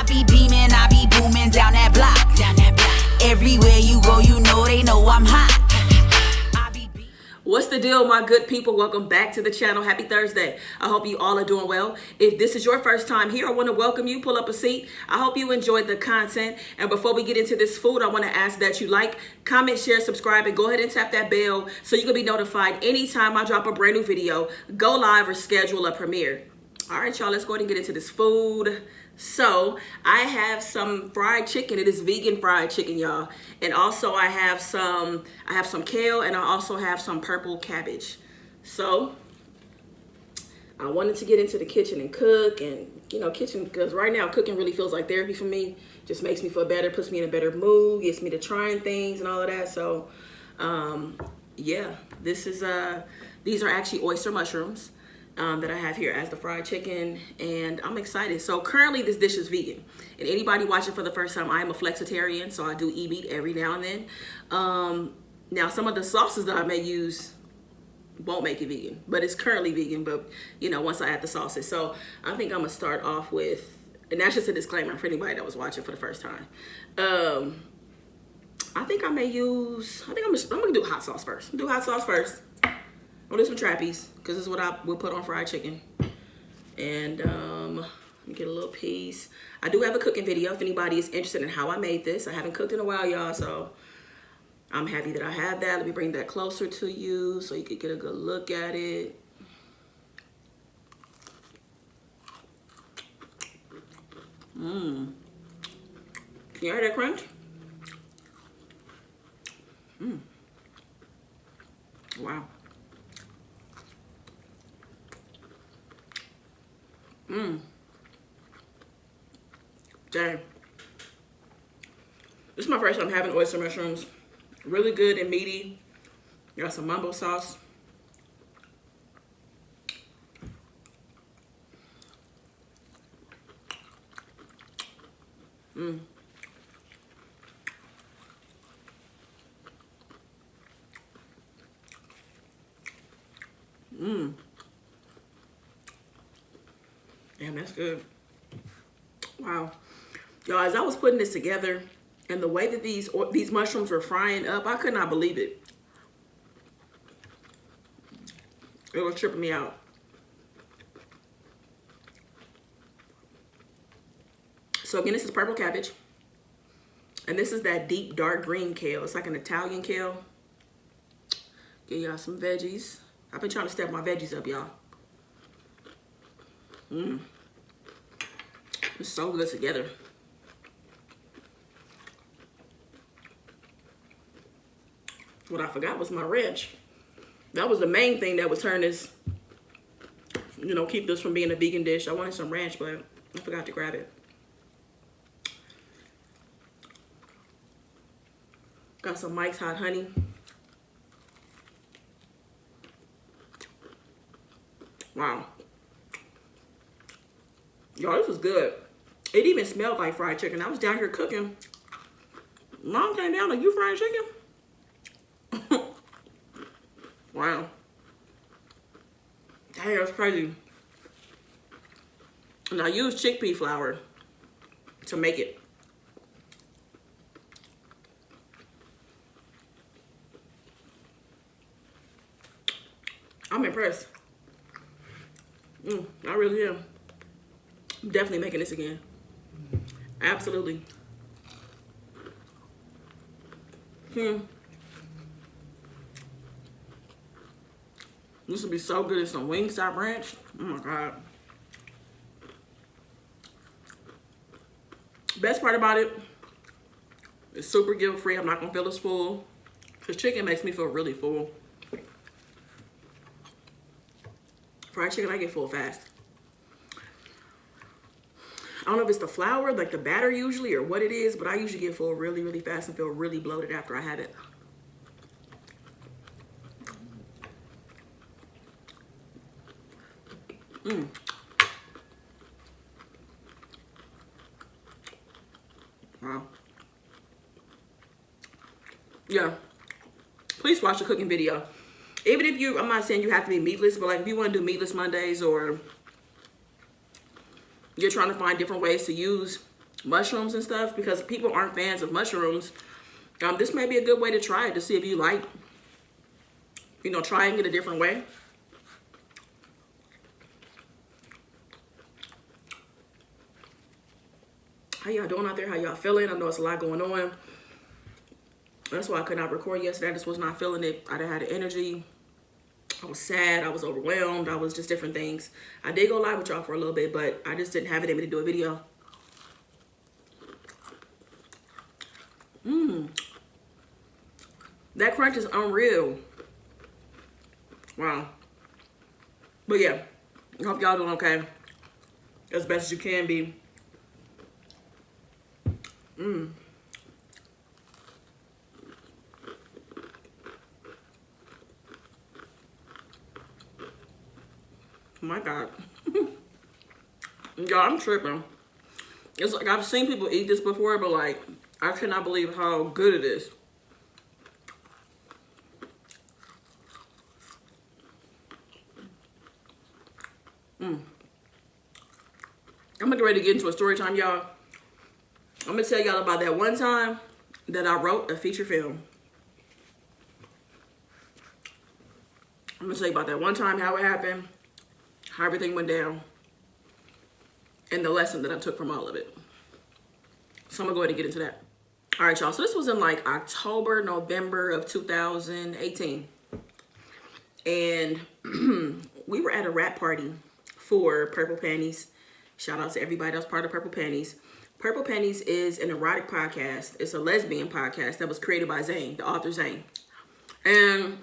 be beaming, I be booming down that block. Everywhere you go, you know they know I'm hot. What's the deal, my good people? Welcome back to the channel. Happy Thursday. I hope you all are doing well. If this is your first time here, I want to welcome you. Pull up a seat. I hope you enjoyed the content. And before we get into this food, I want to ask that you like, comment, share, subscribe, and go ahead and tap that bell so you can be notified anytime I drop a brand new video, go live, or schedule a premiere. All right, y'all, let's go ahead and get into this food. So I have some fried chicken. It is vegan fried chicken, y'all. And also I have some kale, and I also have some purple cabbage. So I wanted to get into the kitchen and cook, and kitchen, because right now cooking really feels like therapy for me. Just makes me feel better, puts me in a better mood, gets me to trying things and all of that. So yeah, these are actually oyster mushrooms that I have here as the fried chicken, and I'm excited. So currently this dish is vegan, and anybody watching for the first time, I am a flexitarian, so I do eat meat every now and then. Now some of the sauces that I may use won't make it vegan, but it's currently vegan, but once I add the sauces. So I think I'm gonna start off with, and that's just a disclaimer for anybody that was watching for the first time. I think I'm gonna do hot sauce first. Do hot sauce first. I'm gonna do some trappies, because this is what I will put on fried chicken. And let me get a little piece. I do have a cooking video if anybody is interested in how I made this. I haven't cooked in a while, y'all, so I'm happy that I have that. Let me bring that closer to you so you can get a good look at it. Can you hear that crunch? Wow. Dang. This is my first time having oyster mushrooms. Really good and meaty. You got some mumbo sauce. Damn, that's good. Wow. Y'all, as I was putting this together, and the way that these mushrooms were frying up, I could not believe it. It was tripping me out. So again, this is purple cabbage. And this is that deep dark green kale. It's like an Italian kale. Give y'all some veggies. I've been trying to step my veggies up, y'all. It's so good together. What I forgot was my ranch. That was the main thing that would turn this, keep this from being a vegan dish. I wanted some ranch, but I forgot to grab it. Got some Mike's Hot Honey. Wow. Y'all, this was good. It even smelled like fried chicken. I was down here cooking. Mom came down like, "You fried chicken?" Wow. Dang, that's crazy. And I used chickpea flour to make it. I'm impressed. I really am. I'm definitely making this again. Absolutely. This would be so good in some Wingstop ranch. Oh my God. Best part about it, it's super guilt-free. I'm not gonna feel as full, because chicken makes me feel really full. Fried chicken, I get full fast. I don't know if it's the flour, like the batter usually, or what it is, but I usually get full really, really fast and feel really bloated after I have it. Wow. Yeah. Please watch the cooking video. Even if I'm not saying you have to be meatless, but like if you want to do meatless Mondays, or you're trying to find different ways to use mushrooms and stuff, because people aren't fans of mushrooms, this may be a good way to try it, to see if you like, you know, trying it a different way. How y'all doing out there? How y'all feeling? I know it's a lot going on. That's why I could not record yesterday. I just was not feeling it. I didn't have the energy. I was sad. I was overwhelmed. I was just different things. I did go live with y'all for a little bit, but I just didn't have it in me to do a video. That crunch is unreal. Wow. But yeah, I hope y'all doing okay. As best as you can be. My God. Y'all, I'm tripping. It's like I've seen people eat this before, but like, I cannot believe how good it is. I'm gonna get ready to get into a story time, y'all. I'm gonna tell y'all about that one time that I wrote a feature film. I'm gonna tell you about that one time, how it happened, how everything went down, and the lesson that I took from all of it. So I'm gonna go ahead and get into that. All right, y'all, so this was in like October, November of 2018. And we were at a rap party for Purple Panties. Shout out to everybody that's part of Purple Panties. Purple Panties is an erotic podcast. It's a lesbian podcast that was created by Zane, the author Zane. And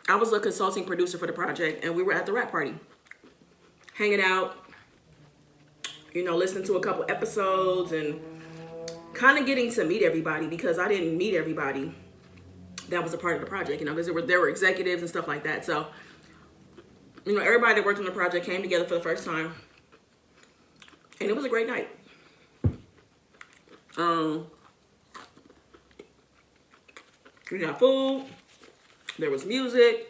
I was a consulting producer for the project, and we were at the rap party, hanging out, you know, listening to a couple episodes and kind of getting to meet everybody, because I didn't meet everybody that was a part of the project, you know, because there were executives and stuff like that. So, you know, everybody that worked on the project came together for the first time, and it was a great night. We got food, there was music,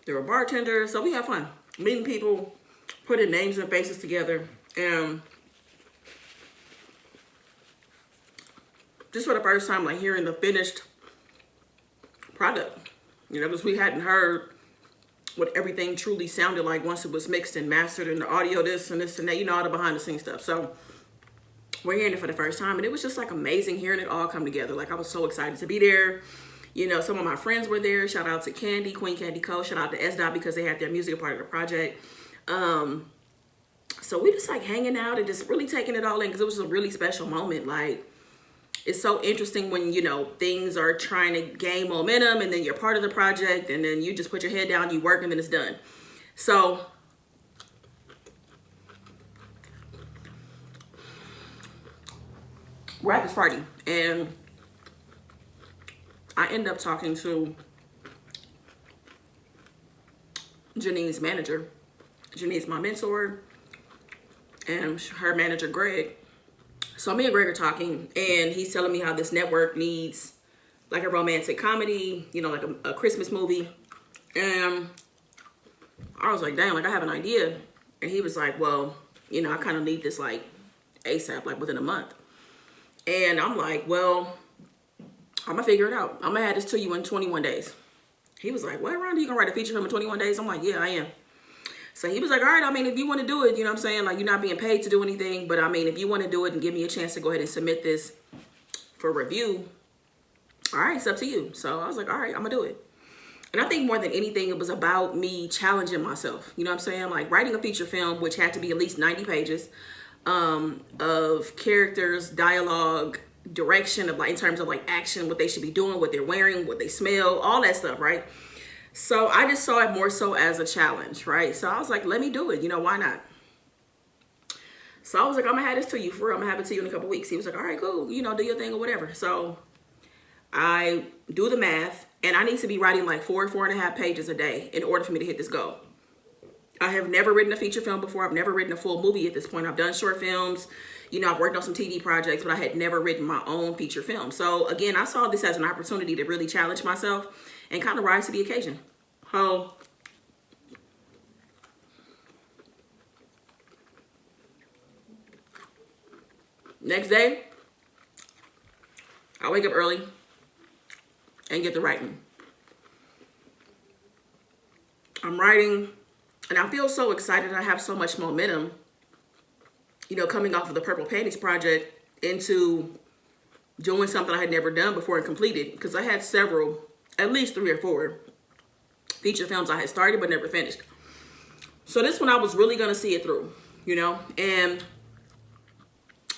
there were bartenders, so we had fun meeting people, putting names and faces together, and just for the first time, like, hearing the finished product, you know, because we hadn't heard what everything truly sounded like once it was mixed and mastered, and the audio this and that, you know, all the behind the scenes stuff. So we're hearing it for the first time, and it was just like amazing hearing it all come together. Like, I was so excited to be there. You know, some of my friends were there. Shout out to Candy, Queen Candy Co. Shout out to S. because they had their music a part of the project. So we just like hanging out and just really taking it all in, because it was a really special moment. Like, it's so interesting when, you know, things are trying to gain momentum, and then you're part of the project, and then you just put your head down, you work, and then it's done. So we're at this party, and I end up talking to Janine's manager. Janine's my mentor, and her manager, Greg. So me and Greg are talking, and he's telling me how this network needs like a romantic comedy, you know, like a Christmas movie. And I was like, damn, like, I have an idea. And he was like, well, you know, I kind of need this like ASAP, like within a month. And I'm like, well, I'm gonna figure it out. I'm gonna add this to you in 21 days. He was like, what, Rhonda, you gonna write a feature film in 21 days? I'm like, yeah, I am. So he was like, all right, I mean, if you want to do it, you know what I'm saying? Like, you're not being paid to do anything, but I mean, if you want to do it and give me a chance to go ahead and submit this for review, all right, it's up to you. So I was like, all right, I'm gonna do it. And I think more than anything, it was about me challenging myself. You know what I'm saying? Like, writing a feature film, which had to be at least 90 pages of characters, dialogue, direction, of like, in terms of like action, what they should be doing, what they're wearing, what they smell, all that stuff, right? So I just saw it more so as a challenge, right? So I was like, let me do it. You know, why not? So I was like, I'm gonna have this to you for real. I'm gonna have it to you in a couple weeks. He was like, all right, cool. You know, do your thing or whatever. So I do the math, and I need to be writing like 4.5 pages a day in order for me to hit this goal. I have never written a feature film before. I've never written a full movie at this point. I've done short films. You know, I've worked on some TV projects, but I had never written my own feature film. So again, I saw this as an opportunity to really challenge myself and kind of rise to the occasion. So Next day, I wake up early and get to writing. I'm writing, and I feel so excited. I have so much momentum, you know, coming off of the Purple Panties project into doing something I had never done before and completed, because I had several, at least 3 or 4 feature films I had started but never finished. So this one I was really gonna see it through, you know, and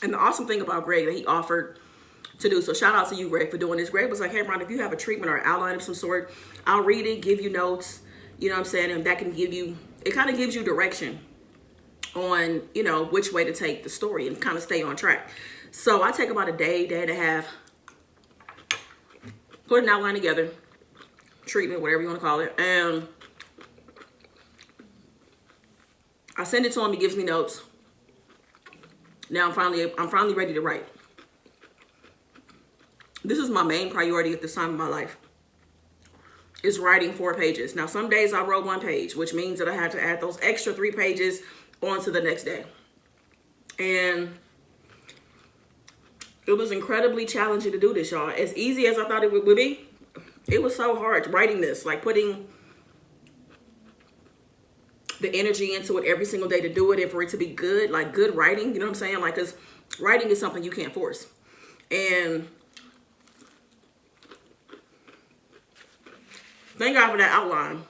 the awesome thing about Greg that he offered to do, so shout out to you, Greg, for doing this. Greg was like, hey, Ron, if you have a treatment or an outline of some sort, I'll read it, give you notes, you know what I'm saying, and that can give you, it kind of gives you direction on, you know, which way to take the story and kind of stay on track. So I take about a day and a half, put an outline together, treatment, whatever you want to call it, and I send it to him. He gives me notes. Now I'm finally ready to write. This is my main priority at this time of my life, is writing 4 pages. Now some days I wrote 1 page, which means that I had to add those extra 3 pages onto the next day. And it was incredibly challenging to do this, y'all. As easy as I thought it would be, it was so hard writing this, like putting the energy into it every single day to do it and for it to be good, like good writing, you know what I'm saying? Like, because writing is something you can't force. And thank God for that outline,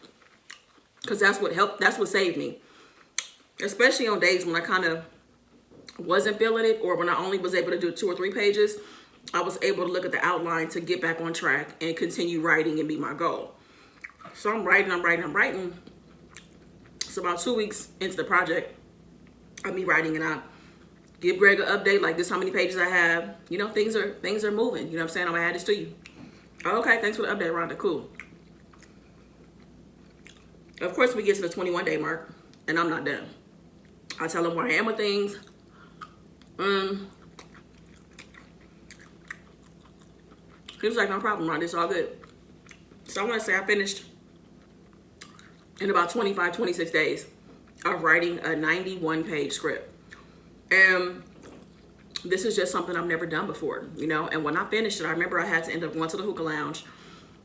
because that's what helped, that's what saved me. Especially on days when I kind of wasn't feeling it, or when I only was able to do 2 or 3 pages, I was able to look at the outline to get back on track and continue writing and be my goal. So I'm writing. It's about 2 weeks into the project of me writing, and I give Greg an update, like, this how many pages I have. You know, things are moving. You know what I'm saying? I'm gonna add this to you. Oh, okay, thanks for the update, Rhonda. Cool. Of course, we get to the 21-day mark, and I'm not done. I tell him where I am with things. He was like, no problem, Rhonda, it's all good. So I want to say I finished in about 25, 26 days of writing a 91-page script. And this is just something I've never done before, you know? And when I finished it, I remember I had to end up going to the hookah lounge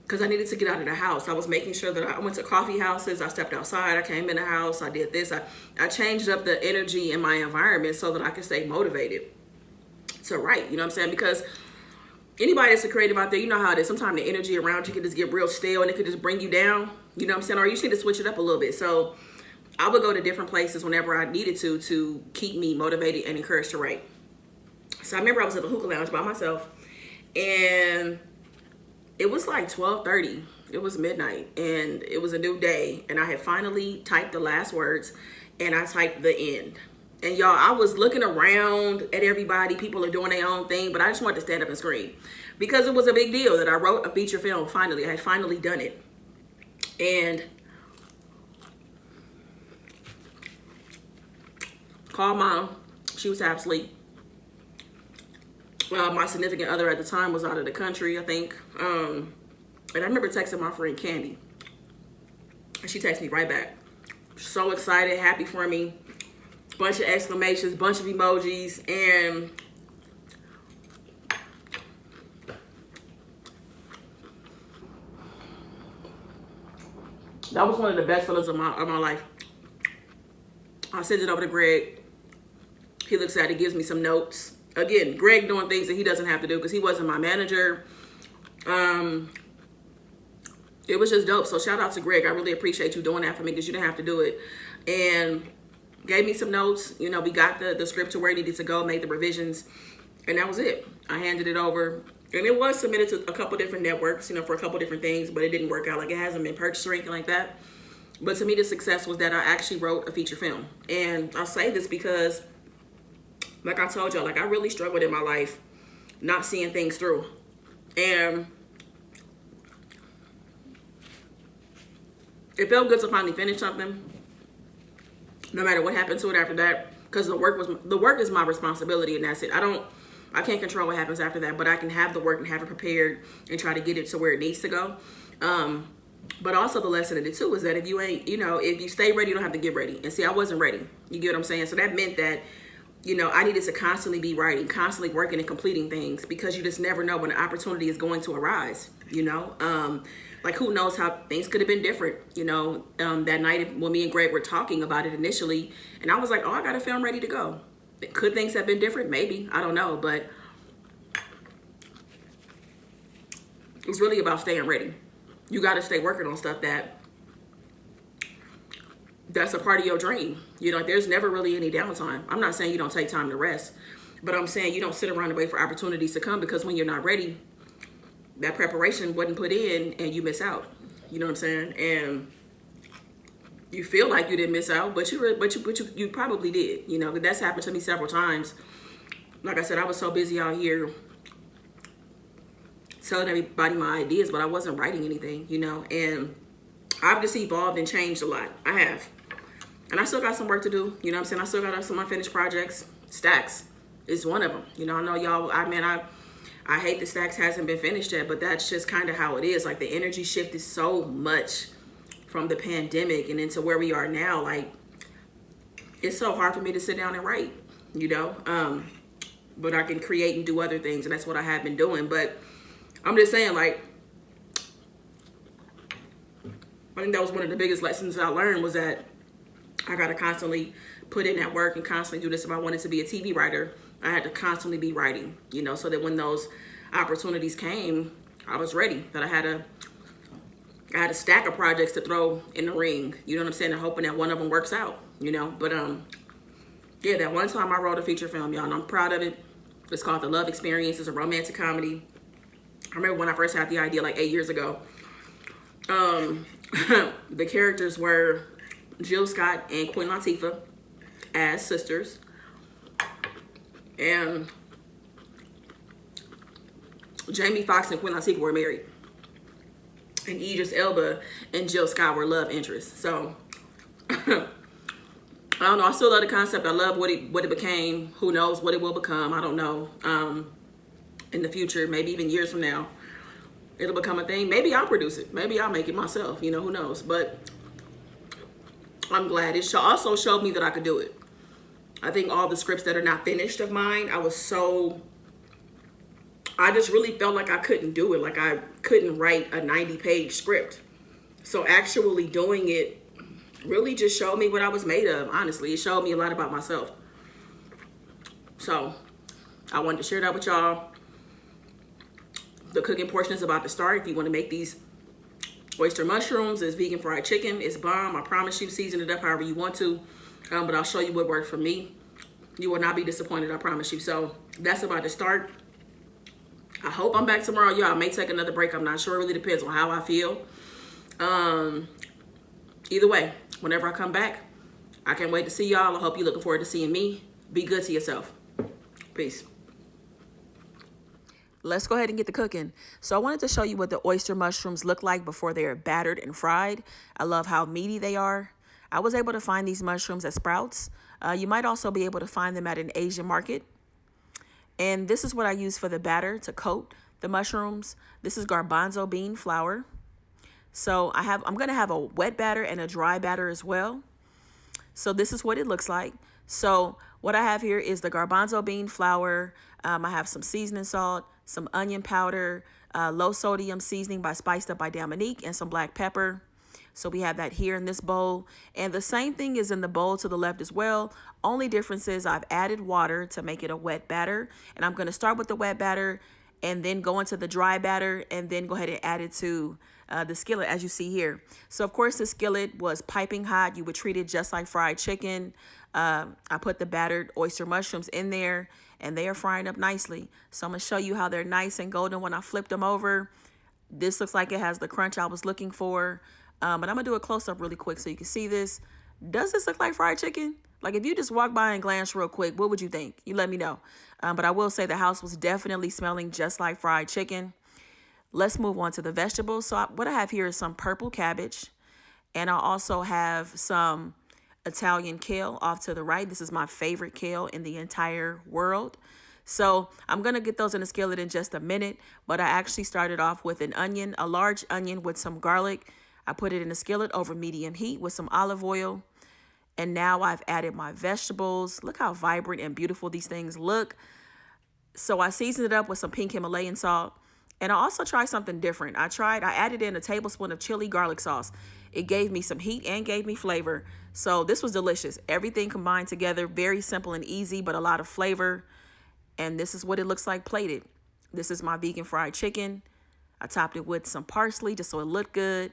because I needed to get out of the house. I was making sure that I went to coffee houses, I stepped outside, I came in the house, I did this. I changed up the energy in my environment so that I could stay motivated to write, you know what I'm saying? Because anybody that's a creative out there, you know how it is. Sometimes the energy around you can just get real stale and it could just bring you down, you know what I'm saying? Or you just need to switch it up a little bit. So I would go to different places whenever I needed to keep me motivated and encouraged to write. So I remember I was at the hookah lounge by myself, and it was like 12:30. It was midnight, and it was a new day, and I had finally typed the last words, and I typed the end. And y'all, I was looking around at everybody. People are doing their own thing, but I just wanted to stand up and scream because it was a big deal that I wrote a feature film finally. I had finally done it. And called Mom. She was half asleep. My significant other at the time was out of the country, I think. And I remember texting my friend Candy. And she texted me right back. So excited, happy for me. Bunch of exclamations, bunch of emojis. And that was one of the best feelings of my life. I sent it over to Greg. He looks at it, gives me some notes. Again, Greg doing things that he doesn't have to do because he wasn't my manager. It was just dope. So shout out to Greg. I really appreciate you doing that for me because you didn't have to do it. And gave me some notes. You know, we got the script to where it needed to go, made the revisions, and that was it. I handed it over. And it was submitted to a couple different networks, you know, for a couple different things, but it didn't work out. Like, it hasn't been purchased or anything like that. But to me, the success was that I actually wrote a feature film. And I say this because, like I told y'all, like, I really struggled in my life not seeing things through. And it felt good to finally finish something, no matter what happened to it after that, because the work is my responsibility, and that's it. I can't control what happens after that, but I can have the work and have it prepared and try to get it to where it needs to go. But also the lesson in it too is that if you ain't, you know, if you stay ready, you don't have to get ready. And see, I wasn't ready. You get what I'm saying? So that meant that you know, I needed to constantly be writing, constantly working and completing things, because you just never know when an opportunity is going to arise, you know. Like, who knows how things could have been different, you know. That night when me and Greg were talking about it initially, and I was like, oh, I got a film ready to go. Could things have been different? Maybe. I don't know. But it's really about staying ready. You got to stay working on stuff that's a part of your dream. You know, there's never really any downtime. I'm not saying you don't take time to rest, but I'm saying you don't sit around and wait for opportunities to come, because when you're not ready, that preparation wasn't put in and you miss out. You know what I'm saying? And you feel like you didn't miss out, but you probably did. You know, that's happened to me several times. Like I said, I was so busy out here telling everybody my ideas, but I wasn't writing anything, you know. And I've just evolved and changed a lot. I have. And I still got some work to do. You know what I'm saying? I still got some unfinished projects. Stacks is one of them. You know, I know y'all, I hate the Stacks hasn't been finished yet, but that's just kind of how it is. Like, the energy shifted so much from the pandemic and into where we are now. Like, it's so hard for me to sit down and write, you know. But I can create and do other things, and that's what I have been doing. But I'm just saying, like, I think that was one of the biggest lessons I learned, was that I got to constantly put in that work and constantly do this. If I wanted to be a TV writer, I had to constantly be writing, you know, so that when those opportunities came, I was ready. That I had a stack of projects to throw in the ring, you know what I'm saying, and hoping that one of them works out, you know. But yeah, that one time I wrote a feature film, y'all, and I'm proud of it. It's called The Love Experience. It's a romantic comedy. I remember when I first had the idea, like 8 years ago. The characters were Jill Scott and Queen Latifah as sisters, and Jamie Foxx and Queen Latifah were married, and Idris Elba and Jill Scott were love interests. So I don't know. I still love the concept. I love what it became. Who knows what it will become? I don't know. In the future, maybe even years from now, it'll become a thing. Maybe I'll produce it. Maybe I'll make it myself. You know, who knows? But I'm glad. It also showed me that I could do it. I think all the scripts that are not finished of mine, I just really felt like I couldn't do it. Like, I couldn't write a 90-page script. So actually doing it really just showed me what I was made of, honestly. It showed me a lot about myself. So I wanted to share that with y'all. The cooking portion is about to start. If you want to make these oyster mushrooms, it's vegan fried chicken. It's bomb. I promise you, season it up however you want to. But I'll show you what worked for me. You will not be disappointed, I promise you. So that's about to start. I hope I'm back tomorrow. Y'all, I may take another break. I'm not sure. It really depends on how I feel. Either way, whenever I come back, I can't wait to see y'all. I hope you're looking forward to seeing me. Be good to yourself. Peace. Let's go ahead and get the cooking. So I wanted to show you what the oyster mushrooms look like before they are battered and fried. I love how meaty they are. I was able to find these mushrooms at Sprouts. You might also be able to find them at an Asian market. And this is what I use for the batter to coat the mushrooms. This is garbanzo bean flour. So I'm going to have a wet batter and a dry batter as well. So this is what it looks like. So what I have here is the garbanzo bean flour. I have some seasoning salt, some onion powder, low sodium seasoning Spiced Up by Dominique, and some black pepper. So we have that here in this bowl. And the same thing is in the bowl to the left as well. Only difference is I've added water to make it a wet batter. And I'm going to start with the wet batter and then go into the dry batter and then go ahead and add it to the skillet, as you see here. So of course the skillet was piping hot. You would treat it just like fried chicken. I put the battered oyster mushrooms in there and they are frying up nicely. So I'm going to show you how they're nice and golden when I flip them over. This looks like it has the crunch I was looking for. But I'm going to do a close-up really quick so you can see this. Does this look like fried chicken? Like, if you just walk by and glance real quick, what would you think? You let me know. But I will say the house was definitely smelling just like fried chicken. Let's move on to the vegetables. So what I have here is some purple cabbage. And I also have some Italian kale off to the right. This is my favorite kale in the entire world. So I'm going to get those in the skillet in just a minute. But I actually started off with an onion, a large onion with some garlic. I put it in a skillet over medium heat with some olive oil. And now I've added my vegetables. Look how vibrant and beautiful these things look. So I seasoned it up with some pink Himalayan salt. And I also tried something different. I added in a tablespoon of chili garlic sauce. It gave me some heat and gave me flavor. So this was delicious. Everything combined together, very simple and easy, but a lot of flavor. And this is what it looks like plated. This is my vegan fried chicken. I topped it with some parsley just so it looked good.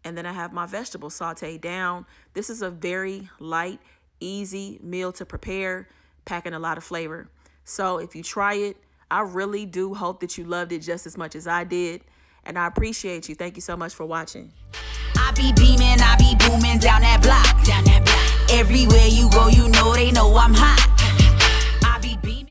And then I have my vegetables sauteed down. This is a very light, easy meal to prepare, packing a lot of flavor. So if you try it, I really do hope that you loved it just as much as I did. And I appreciate you. Thank you so much for watching. I be beaming, I be booming down that block. Everywhere you go, you know they know I'm hot.